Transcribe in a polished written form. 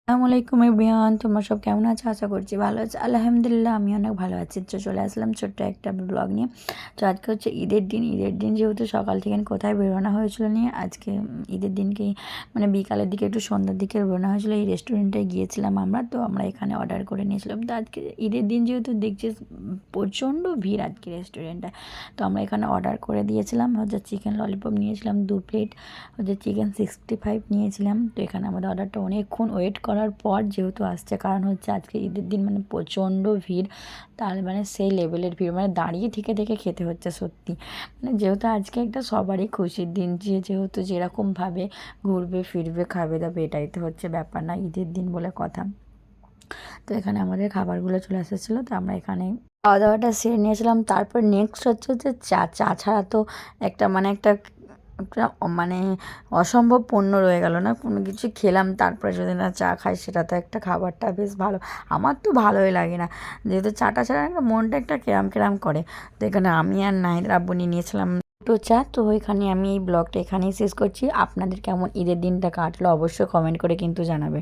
আসসালামু আলাইকুম এভরিওয়ান, তোমরা সব কেমন আছো? আশা করছি ভালো আছো। আলহামদুলিল্লাহ আমি অনেক ভালো আছি। তো চলে আসলাম ছোট্ট একটা ব্লগ নিয়ে। তো আজকে হচ্ছে ঈদের দিন যেহেতু সকাল থেকে কোথায় বেরোনো হয়েছিল নিয়ে আজকে ঈদের দিনকেই মানে বিকালের দিকে একটু সন্ধ্যার দিকে বেরোনো হয়েছিল। এই রেস্টুরেন্টে গিয়েছিলাম আমরা, তো আমরা এখানে অর্ডার করে নিয়েছিলাম। তো আজকে ঈদের দিন যেহেতু দেখছি প্রচণ্ড ভিড় আজকে রেস্টুরেন্টে, তো আমরা এখানে অর্ডার করে দিয়েছিলাম হচ্ছে চিকেন ললিপপ নিয়েছিলাম 2 প্লেট, হচ্ছে চিকেন 65 নিয়েছিলাম। তো এখানে আমাদের অর্ডারটা অনেকক্ষণ ওয়েট করার পর যেহেতু আসছে, কারণ হচ্ছে আজকে ঈদের দিন মানে প্রচণ্ড ভিড়, তাহলে মানে সেই লেভেলের ভিড়, মানে দাঁড়িয়ে থেকে থেকে খেতে হচ্ছে সত্যি। মানে যেহেতু আজকে একটা সবারই খুশির দিন, যেহেতু যেরকমভাবে ঘুরবে ফিরবে খাবে দাবে, এটাই তো হচ্ছে ব্যাপার না, ঈদের দিন বলে কথা। তো এখানে আমাদের খাবারগুলো চলে এসেছিলো, তো আমরা এখানে খাওয়া দাওয়াটা সেরে নিয়েছিলাম। তারপর নেক্সট হচ্ছে যে চা ছাড়া তো একটা একটা মানে অসম্ভব পণ্য রয়ে গেল না, কোনো কিছু খেলাম তারপরে যদি না চা খাই, সেটা তো একটা খাবারটা বেশ ভালো, আমার তো ভালোই লাগে না, যেহেতু চাটা ছাড়া একটা মনটা একটা কেরাম কেরাম করে। তো এখানে আমি আর নাহিদের আব্বু নিয়েছিলাম দুটো চা। তো এখানে আমি এই ব্লগটা এখানেই শেষ করছি। আপনাদের কেমন ঈদের দিনটা কাটলো অবশ্যই কমেন্ট করে কিন্তু জানাবে।